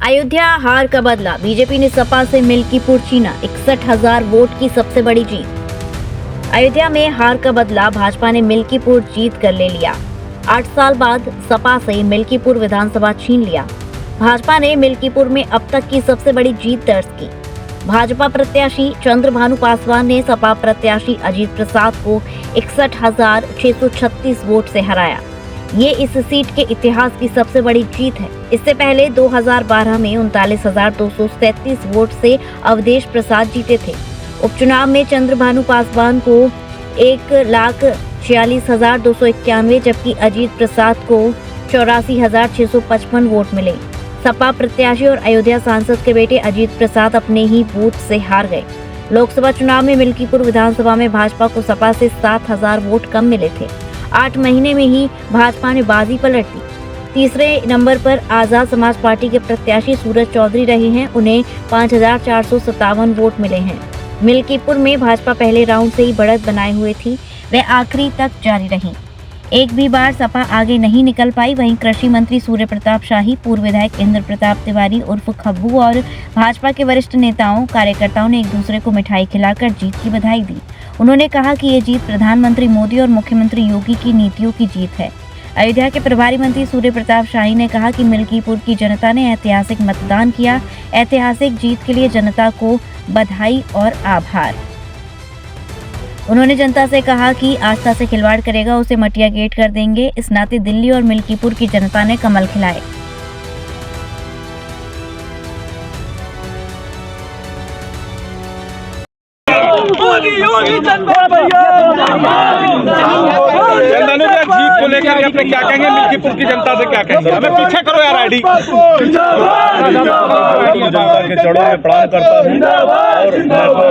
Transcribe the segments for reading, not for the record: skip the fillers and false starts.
अयोध्या हार का बदला, बीजेपी ने सपा से मिल्कीपुर छीना, 61,000 वोट की सबसे बड़ी जीत। अयोध्या में हार का बदला, भाजपा ने मिल्कीपुर जीत कर ले लिया। 8 साल बाद सपा से मिल्कीपुर विधानसभा छीन लिया। भाजपा ने मिल्कीपुर में अब तक की सबसे बड़ी जीत दर्ज की। भाजपा प्रत्याशी चंद्रभानु पासवान ने सपा प्रत्याशी अजीत प्रसाद को 61,636 वोट से हराया। ये इस सीट के इतिहास की सबसे बड़ी जीत है। इससे पहले 2012 में 39,237 वोट से अवधेश प्रसाद जीते थे। उपचुनाव में चंद्रभानु पासवान को 1,46,291 जबकि अजीत प्रसाद को 84,655 वोट मिले। सपा प्रत्याशी और अयोध्या सांसद के बेटे अजीत प्रसाद अपने ही बूथ से हार गए। लोकसभा चुनाव में मिल्कीपुर विधानसभा में भाजपा को सपा से 7,000 वोट कम मिले थे। 8 महीने में ही भाजपा ने बाजी पलट दी। तीसरे नंबर पर आजाद समाज पार्टी के प्रत्याशी सूरज चौधरी रहे हैं। उन्हें 5,457 वोट मिले हैं। मिल्कीपुर में भाजपा पहले राउंड से ही बढ़त बनाए हुए थी, वह आखिरी तक जारी रही। एक भी बार सपा आगे नहीं निकल पाई। वहीं कृषि मंत्री सूर्य प्रताप शाही, पूर्व विधायक इंद्र प्रताप तिवारी उर्फ खब्बू और भाजपा के वरिष्ठ नेताओं कार्यकर्ताओं ने एक दूसरे को मिठाई खिलाकर जीत की बधाई दी। उन्होंने कहा कि ये जीत प्रधानमंत्री मोदी और मुख्यमंत्री योगी की नीतियों की जीत है। अयोध्या के प्रभारी मंत्री सूर्य प्रताप शाही ने कहा कि मिल्कीपुर की जनता ने ऐतिहासिक मतदान किया। ऐतिहासिक जीत के लिए जनता को बधाई और आभार। उन्होंने जनता से कहा कि आस्था से खिलवाड़ करेगा उसे मटिया गेट कर देंगे। इस नाते दिल्ली और मिल्कीपुर की जनता ने कमल खिलाए। जीत को लेकर अपने क्या कहेंगे, मिल्कीपुर की जनता से क्या कहेंगे? हमें पीछे करो यार आईडी। के चढ़ों में प्रणाम करता हूँ और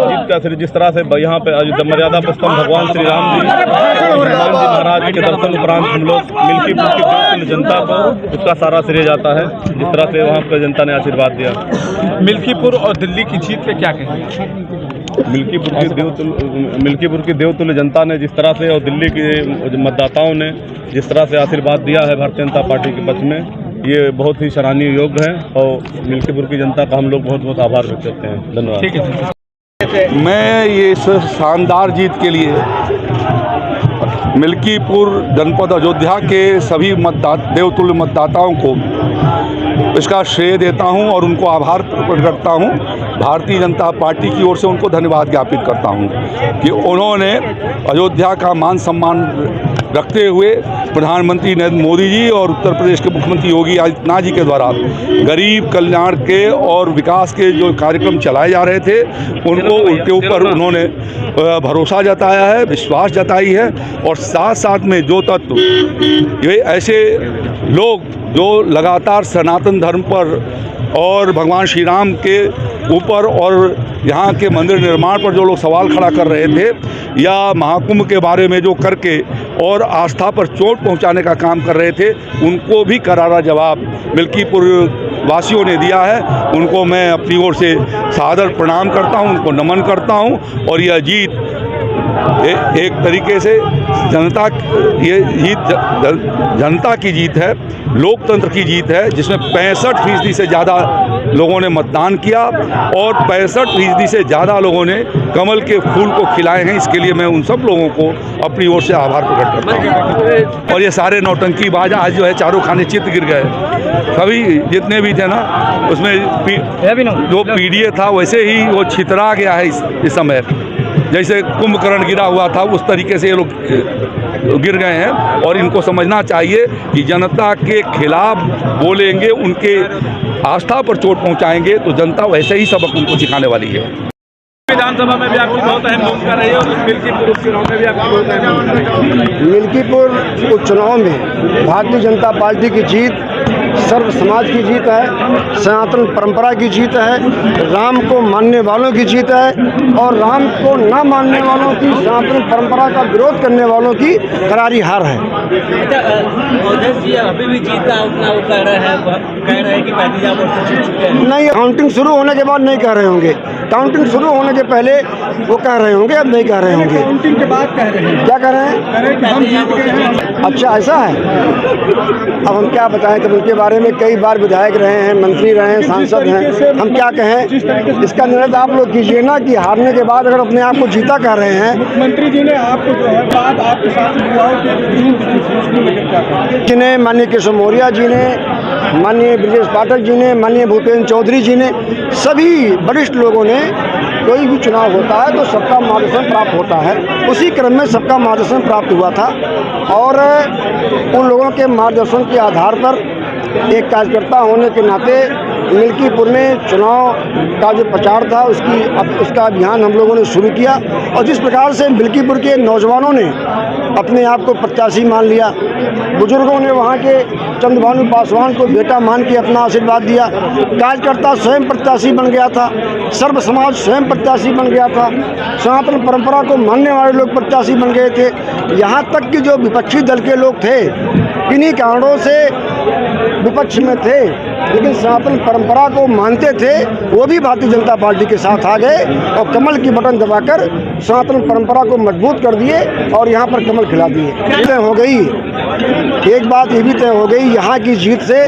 जीत का सिर जिस तरह से यहाँ पे मर्यादा पुस्तक भगवान श्री राम जी हनुमान जी महाराज के दर्शन उपरांत हम लोग मिल्कीपुर की जनता को उसका सारा श्रेय जाता है। जिस तरह से वहाँ पर जनता ने आशीर्वाद दिया। मिल्कीपुर और दिल्ली की जीत पे क्या कहेंगे? मिल्कीपुर की देवतुल्य जनता ने जिस तरह से और दिल्ली के मतदाताओं ने जिस तरह से आशीर्वाद दिया है भारतीय जनता पार्टी के पक्ष में, ये बहुत ही सराहनीय योग्य है और मिल्कीपुर की जनता का हम लोग बहुत बहुत आभार व्यक्त करते हैं। धन्यवाद। मैं ये शानदार जीत के लिए मिल्कीपुर जनपद अयोध्या के सभी देवतुल्य मतदाताओं को इसका श्रेय देता हूं और उनको आभार प्रकट करता हूं। भारतीय जनता पार्टी की ओर से उनको धन्यवाद ज्ञापित करता हूं कि उन्होंने अयोध्या का मान सम्मान रखते हुए प्रधानमंत्री नरेंद्र मोदी जी और उत्तर प्रदेश के मुख्यमंत्री योगी आदित्यनाथ जी के द्वारा गरीब कल्याण के और विकास के जो कार्यक्रम चलाए जा रहे थे उनको उनके ऊपर उन्होंने भरोसा जताया है, विश्वास जताई है। और साथ साथ में जो तत्व ये ऐसे लोग जो लगातार सनातन धर्म पर और भगवान श्री राम के ऊपर और यहाँ के मंदिर निर्माण पर जो लोग सवाल खड़ा कर रहे थे या महाकुंभ के बारे में जो करके और आस्था पर चोट पहुँचाने का काम कर रहे थे, उनको भी करारा जवाब मिल्कीपुर वासियों ने दिया है। उनको मैं अपनी ओर से सादर प्रणाम करता हूँ, उनको नमन करता हूँ। और यह जीत एक तरीके से जनता की जीत है, लोकतंत्र की जीत है, जिसमें 65% से ज़्यादा लोगों ने मतदान किया और 65% से ज़्यादा लोगों ने कमल के फूल को खिलाए हैं। इसके लिए मैं उन सब लोगों को अपनी ओर से आभार प्रकट करता हूँ। और ये सारे नौटंकीबाज आज जो है चारों खाने चित्त गिर गए। सभी जितने भी थे ना, उसमें जो पीडीए था वैसे ही वो छितरा गया है इस समय। जैसे कुंभकर्ण गिरा हुआ था उस तरीके से ये लोग गिर गए हैं। और इनको समझना चाहिए कि जनता के खिलाफ बोलेंगे, उनके आस्था पर चोट पहुंचाएंगे तो जनता वैसे ही सबक उनको सिखाने वाली है। विधानसभा में भी आपकी बहुत अहम भूमिका रही है और मिल्कीपुर उपचुनाव में भी आपकी बहुत अहम भूमिका रही है। मिल्कीपुर उपचुनाव में भारतीय जनता पार्टी की जीत सर्व समाज की जीत है, सनातन परंपरा की जीत है, राम को मानने वालों की जीत है और राम को न मानने वालों की, सनातन परंपरा का विरोध करने वालों की करारी हार है। अभी भी जीत का उतना वो कह रहे हैं कि 35 वर्ष जीत चुके हैं। नहीं, काउंटिंग शुरू होने के बाद नहीं कह रहे होंगे। काउंटिंग शुरू होने के पहले वो कह रहे होंगे, अब नहीं कह रहे होंगे। काउंटिंग के बाद कह रहे हैं। क्या कह रहे हैं? हम जीत गए हैं। अच्छा, ऐसा है। अब हम क्या बताएं कि उनके बारे में कई बार विधायक रहे हैं, मंत्री रहे हैं, सांसद हैं, हम क्या कहें। इसका निर्णय तो आप लोग कीजिए ना कि हारने के बाद अगर अपने आप को जीता कह रहे हैं। मुख्यमंत्री जी ने आपको जो है बात आपके साथ युवाओं के जिन्हें माननीय केशव मौर्य जी ने, माननीय ब्रजेश पाठक जी ने, माननीय भूपेंद्र चौधरी जी ने, सभी वरिष्ठ लोगों ने, कोई भी चुनाव होता है तो सबका मार्गदर्शन प्राप्त होता है, उसी क्रम में सबका मार्गदर्शन प्राप्त हुआ था। और उन लोगों के मार्गदर्शन के आधार पर एक कार्यकर्ता होने के नाते मिल्कीपुर में चुनाव का जो प्रचार था उसका अभियान हम लोगों ने शुरू किया। और जिस प्रकार से मिल्कीपुर के नौजवानों ने अपने आप को प्रत्याशी मान लिया, बुजुर्गों ने वहाँ के चंद्रभानु पासवान को बेटा मान के अपना आशीर्वाद दिया, कार्यकर्ता स्वयं प्रत्याशी बन गया था, सर्व समाज स्वयं प्रत्याशी बन गया था, सनातन परंपरा को मानने वाले लोग प्रत्याशी बन गए थे। यहाँ तक कि जो विपक्षी दल के लोग थे, किन्हीं कारणों से विपक्ष में थे लेकिन सनातन परंपरा को मानते थे, वो भी भारतीय जनता पार्टी के साथ आ गए और कमल की बटन दबाकर सनातन परंपरा को मजबूत कर दिए और यहाँ पर कमल खिला दिए। तय हो गई, एक बात ये भी तय हो गई यहाँ की जीत से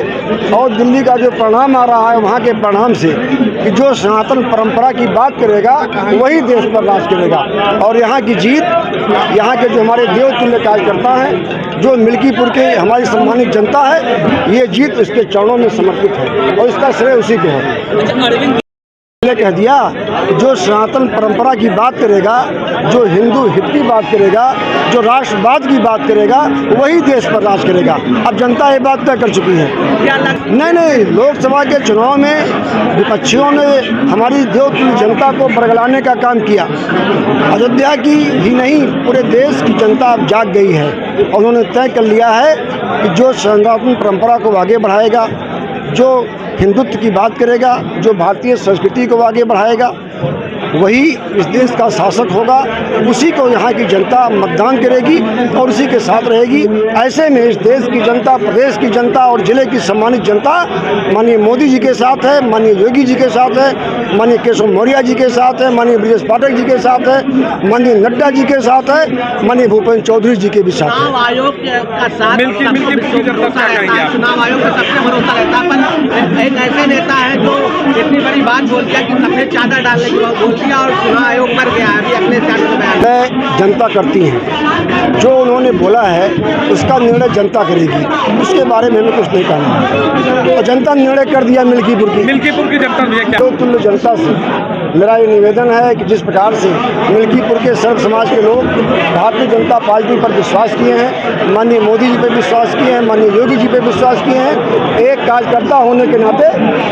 और दिल्ली का जो परिणाम आ रहा है वहाँ के परिणाम से, कि जो सनातन परंपरा की बात करेगा वही देश पर राज करेगा। और यहाँ की जीत, यहाँ के जो हमारे देवतुल्य कार्यकर्ता हैं, जो मिल्कीपुर के हमारी सम्मानित जनता है, ये जीत उसके चरणों में समर्पित है और इसका श्रेय उसी को है। कह दिया जो सनातन परंपरा की बात करेगा, जो हिंदू हित की बात करेगा, जो राष्ट्रवाद की बात करेगा, वही देश पर राज करेगा। अब जनता ये बात तय कर चुकी है। नहीं, लोकसभा के चुनाव में विपक्षियों ने हमारी देवतुल्य जनता को बरगलाने का काम किया। अयोध्या की ही नहीं, पूरे देश की जनता अब जाग गई है और उन्होंने तय कर लिया है कि जो सनातन परंपरा को आगे बढ़ाएगा, जो हिंदुत्व की बात करेगा, जो भारतीय संस्कृति को आगे बढ़ाएगा, वही इस देश का शासक होगा। उसी को यहाँ की जनता मतदान करेगी और उसी के साथ रहेगी। ऐसे में इस देश की जनता, प्रदेश की जनता और जिले की सम्मानित जनता माननीय मोदी जी के साथ है, माननीय योगी जी के साथ है, माननीय केशव मौर्य जी के साथ है, माननीय ब्रजेश पाठक जी के साथ है, माननीय नड्डा जी के साथ है, माननीय भूपेंद्र चौधरी जी के भी साथ है। चुनाव आयोग का साथ, चुनाव आयोग का सबसे भरोसा रहता है, पर एक ऐसे नेता है जो इतनी बड़ी बात बोल दिया कि सफेद चादर डालने की बात बोल दिया और चुनाव आयोग पर गया है। अभी अगले जनता करती है, जो उन्होंने बोला है उसका निर्णय जनता करेगी, उसके बारे में हमें कुछ नहीं कहना है। और जनता निर्णय कर दिया मिल्कीपुर की जनता, तो तुल्य जनता से मेरा ये निवेदन है कि जिस प्रकार से मिल्कीपुर के सर्व समाज के लोग भारतीय जनता पार्टी पर विश्वास किए हैं, माननीय मोदी जी पर विश्वास किए हैं, माननीय योगी जी पर विश्वास किए हैं, एक कार्यकर्ता होने के नाते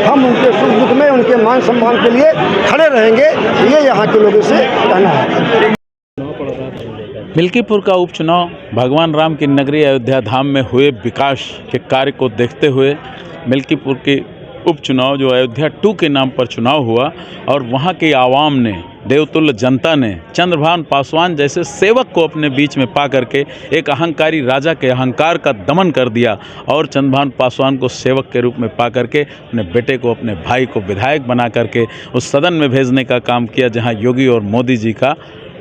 हम उनके सुख दुख में उनके मान सम्मान के लिए खड़े रहेंगे, ये यहाँ के लोगों से कहना है। मिल्कीपुर का उपचुनाव भगवान राम की नगरी अयोध्या धाम में हुए विकास के कार्य को देखते हुए मिल्कीपुर के उपचुनाव जो अयोध्या 2 के नाम पर चुनाव हुआ और वहाँ की आवाम ने, देवतुल्य जनता ने चंद्रभानु पासवान जैसे सेवक को अपने बीच में पा करके एक अहंकारी राजा के अहंकार का दमन कर दिया और चंद्रभानु पासवान को सेवक के रूप में पा करके अपने बेटे को, अपने भाई को विधायक बना करके उस सदन में भेजने का काम किया जहाँ योगी और मोदी जी का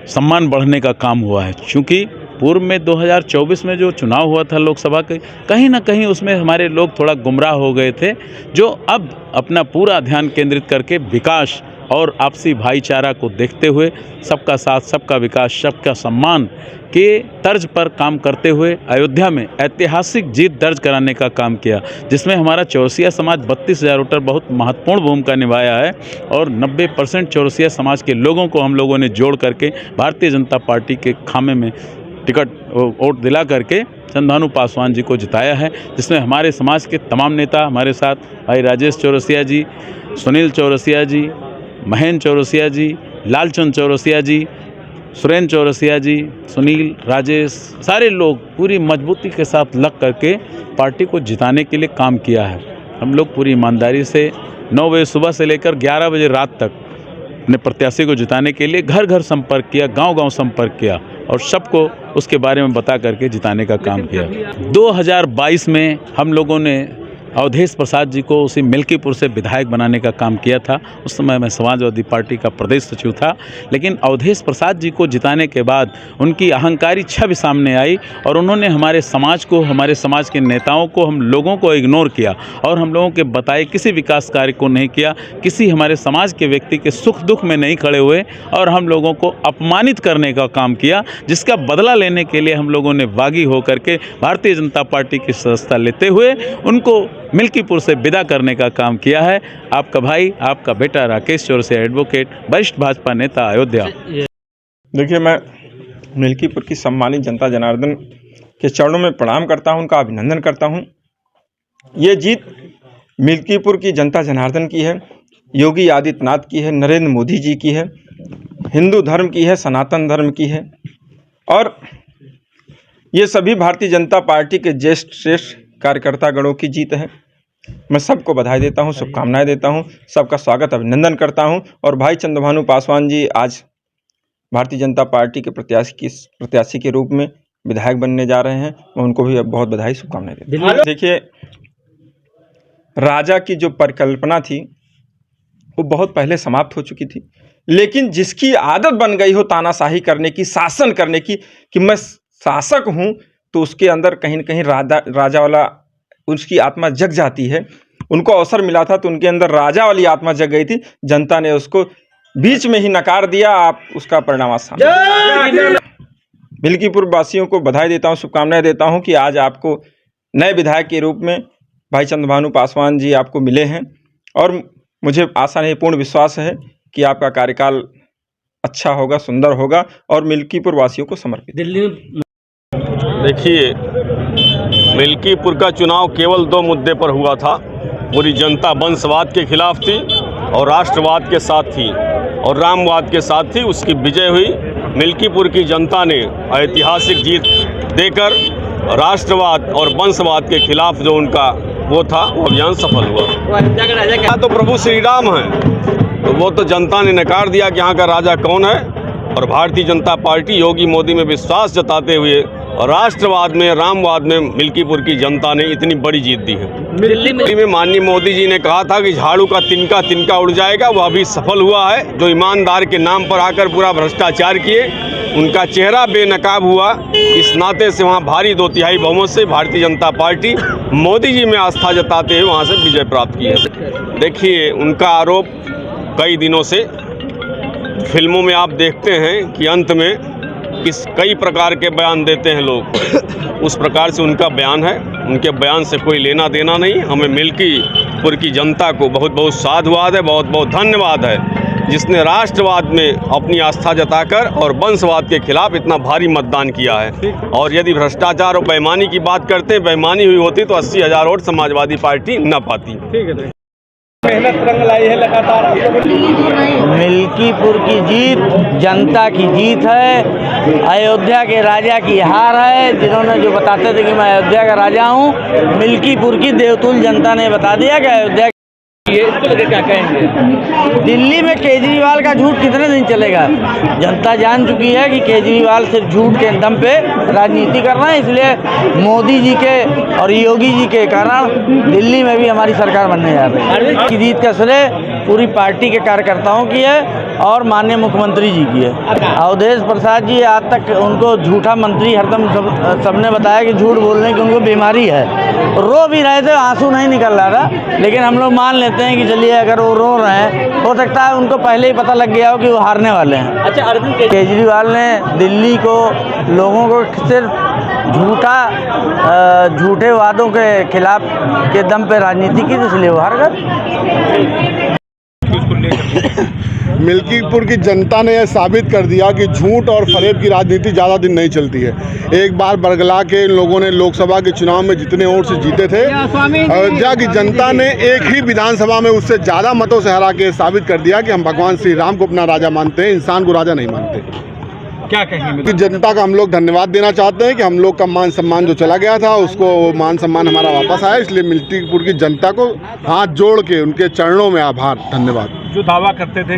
सम्मान बढ़ने का काम हुआ है। चूँकि पूर्व में 2024 में जो चुनाव हुआ था लोकसभा के, कहीं ना कहीं उसमें हमारे लोग थोड़ा गुमराह हो गए थे, जो अब अपना पूरा ध्यान केंद्रित करके विकास और आपसी भाईचारा को देखते हुए सबका साथ, सबका विकास, सबका सम्मान के तर्ज पर काम करते हुए अयोध्या में ऐतिहासिक जीत दर्ज कराने का काम किया, जिसमें हमारा चौरसिया समाज 32,000 वोटर बहुत महत्वपूर्ण भूमिका निभाया है और 90% चौरसिया समाज के लोगों को हम लोगों ने जोड़ करके भारतीय जनता पार्टी के खामे में टिकट वोट दिला करके चंद्रभानु पासवान जी को जिताया है, जिसमें हमारे समाज के तमाम नेता हमारे साथ, भाई राजेश चौरसिया जी, सुनील चौरसिया जी, महेंद्र चौरसिया जी, लालचंद चौरसिया जी, सुरेंद्र चौरसिया जी, सुनील, राजेश, सारे लोग पूरी मजबूती के साथ लग करके पार्टी को जिताने के लिए काम किया है। हम लोग पूरी ईमानदारी से 9 बजे सुबह से लेकर 11 बजे रात तक अपने प्रत्याशी को जिताने के लिए घर घर संपर्क किया, गांव-गांव संपर्क किया और सबको उसके बारे में बता करके जिताने का काम किया। 2022 में हम लोगों ने अवधेश प्रसाद जी को उसी मिल्कीपुर से विधायक बनाने का काम किया था। उस समय मैं समाजवादी पार्टी का प्रदेश सचिव था। लेकिन अवधेश प्रसाद जी को जिताने के बाद उनकी अहंकारी छवि सामने आई और उन्होंने हमारे समाज को, हमारे समाज के नेताओं को, हम लोगों को इग्नोर किया और हम लोगों के बताए किसी विकास कार्य को नहीं किया, किसी हमारे समाज के व्यक्ति के सुख दुख में नहीं खड़े हुए और हम लोगों को अपमानित करने का काम किया, जिसका बदला लेने के लिए हम लोगों ने बागी होकर के भारतीय जनता पार्टी की सदस्यता लेते हुए उनको मिल्कीपुर से विदा करने का काम किया है। आपका भाई, आपका बेटा राकेश चौरसिया, एडवोकेट, वरिष्ठ भाजपा नेता, अयोध्या। देखिए, मैं मिल्कीपुर की सम्मानित जनता जनार्दन के चरणों में प्रणाम करता हूं, उनका अभिनंदन करता हूं। ये जीत मिल्कीपुर की जनता जनार्दन की है, योगी आदित्यनाथ की है, नरेंद्र मोदी जी की है, हिंदू धर्म की है, सनातन धर्म की है और ये सभी भारतीय जनता पार्टी के ज्येष्ठ श्रेष्ठ कार्यकर्ता गणों की जीत है। मैं सबको बधाई देता हूं, शुभकामनाएं देता हूं, सबका स्वागत अभिनंदन करता हूं। और भाई चंद्रभानु पासवान जी आज भारतीय जनता पार्टी के प्रत्याशी के रूप में विधायक बनने जा रहे हैं। मैं उनको भी बहुत बधाई, शुभकामनाएं देता हूं। देखिए, राजा की जो परिकल्पना थी वो बहुत पहले समाप्त हो चुकी थी, लेकिन जिसकी आदत बन गई हो तानाशाही करने की, शासन करने की, कि मैं शासक हूं, तो उसके अंदर कहीं न कहीं राजा वाला उसकी आत्मा जग जाती है। उनको अवसर मिला था तो उनके अंदर राजा वाली आत्मा जग गई थी, जनता ने उसको बीच में ही नकार दिया। आप उसका परिणाम आज सामने। मिल्कीपुर वासियों को बधाई देता हूं, शुभकामनाएं देता हूं कि आज आपको नए विधायक के रूप में भाई चंद्रभानु पासवान जी आपको मिले हैं और मुझे आशा नहीं, पूर्ण विश्वास है कि आपका कार्यकाल अच्छा होगा, सुंदर होगा और मिल्कीपुर वासियों को समर्पित। देखिए, मिल्कीपुर का चुनाव केवल 2 मुद्दे पर हुआ था। पूरी जनता वंशवाद के खिलाफ थी और राष्ट्रवाद के साथ थी और रामवाद के साथ थी। उसकी विजय हुई। मिल्कीपुर की जनता ने ऐतिहासिक जीत देकर राष्ट्रवाद और वंशवाद के खिलाफ जो उनका वो था, वो अभियान सफल हुआ। तो प्रभु श्री राम हैं, तो वो तो जनता ने नकार दिया कि यहाँ का राजा कौन है। और भारतीय जनता पार्टी योगी मोदी में विश्वास जताते हुए और राष्ट्रवाद में, रामवाद में मिल्कीपुर की जनता ने इतनी बड़ी जीत दी है। दिल्ली में माननीय मोदी जी ने कहा था कि झाड़ू का तिनका तिनका उड़ जाएगा, वह अभी सफल हुआ है। जो ईमानदार के नाम पर आकर पूरा भ्रष्टाचार किए, उनका चेहरा बेनकाब हुआ। इस नाते से वहाँ भारी 2/3 बहुमत से भारतीय जनता पार्टी मोदी जी में आस्था जताते हुए वहाँ से विजय प्राप्त की है। देखिए, उनका आरोप कई दिनों से फिल्मों में आप देखते हैं कि अंत में कई प्रकार के बयान देते हैं लोग, उस प्रकार से उनका बयान है। उनके बयान से कोई लेना देना नहीं। हमें मिल्कीपुर की जनता को बहुत बहुत साधुवाद है, बहुत बहुत धन्यवाद है, जिसने राष्ट्रवाद में अपनी आस्था जताकर और वंशवाद के खिलाफ इतना भारी मतदान किया है। और यदि भ्रष्टाचार और बेईमानी की बात करते हैं, बेईमानी हुई होती तो 80,000 वोट समाजवादी पार्टी न पाती। मेहनत रंग लाई है लगातार। मिल्कीपुर की जीत जनता की जीत है, अयोध्या के राजा की हार है। जिन्होंने जो बताते थे कि मैं अयोध्या का राजा हूँ, मिल्कीपुर की देवतुल जनता ने बता दिया कि अयोध्या इसको लेकर क्या कहेंगे। दिल्ली में केजरीवाल का झूठ कितने दिन चलेगा। जनता जान चुकी है कि केजरीवाल सिर्फ झूठ के दम पे राजनीति कर रहे हैं। इसलिए मोदी जी के और योगी जी के कारण दिल्ली में भी हमारी सरकार बनने जा रही है। जीत का श्रेय पूरी पार्टी के कार्यकर्ताओं की है और माननीय मुख्यमंत्री जी की है। अवधेश प्रसाद जी आज तक उनको झूठा मंत्री हरदम सबने बताया कि झूठ बोलने की उनको बीमारी है। रो भी रहे थे, आंसू नहीं निकल रहा था, लेकिन हम लोग मान लेते हैं कि चलिए अगर वो रो रहे हैं, हो सकता है उनको पहले ही पता लग गया हो कि वो हारने वाले हैं। अच्छा, अरविंद केजरीवाल ने दिल्ली को, लोगों को सिर्फ झूठे वादों के खिलाफ के दम पे राजनीति की, इसलिए वो हार गए। मिल्कीपुर की जनता ने यह साबित कर दिया कि झूठ और फरेब की राजनीति ज़्यादा दिन नहीं चलती है। एक बार बरगला के इन लोगों ने लोकसभा के चुनाव में जितने वोट से जीते थे, अयोध्या की जनता ने एक ही विधानसभा में उससे ज़्यादा मतों से हरा के साबित कर दिया कि हम भगवान श्री राम को अपना राजा मानते हैं, इंसान को राजा नहीं मानते। क्या कहेंगे? कि जनता का हम लोग धन्यवाद देना चाहते हैं कि हम लोग का मान सम्मान जो चला गया था, उसको मान सम्मान हमारा वापस आया। इसलिए मिल्कीपुर की जनता को हाथ जोड़ के उनके चरणों में आभार, धन्यवाद। जो दावा करते थे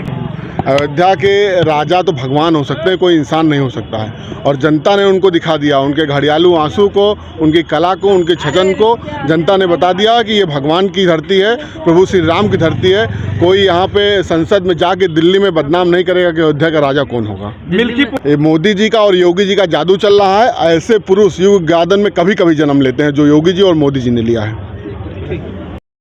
अयोध्या के राजा तो भगवान हो सकते हैं, कोई इंसान नहीं हो सकता है। और जनता ने उनको दिखा दिया, उनके घड़ियालू आंसू को, उनकी कला को, उनके छजन को जनता ने बता दिया कि ये भगवान की धरती है, प्रभु श्री राम की धरती है। कोई यहाँ पे संसद में जाके दिल्ली में बदनाम नहीं करेगा कि अयोध्या का राजा कौन होगा। ये मोदी जी का और योगी जी का जादू चल रहा है। ऐसे पुरुष युग गार्डन में कभी कभी जन्म लेते हैं जो योगी जी और मोदी जी ने लिया है।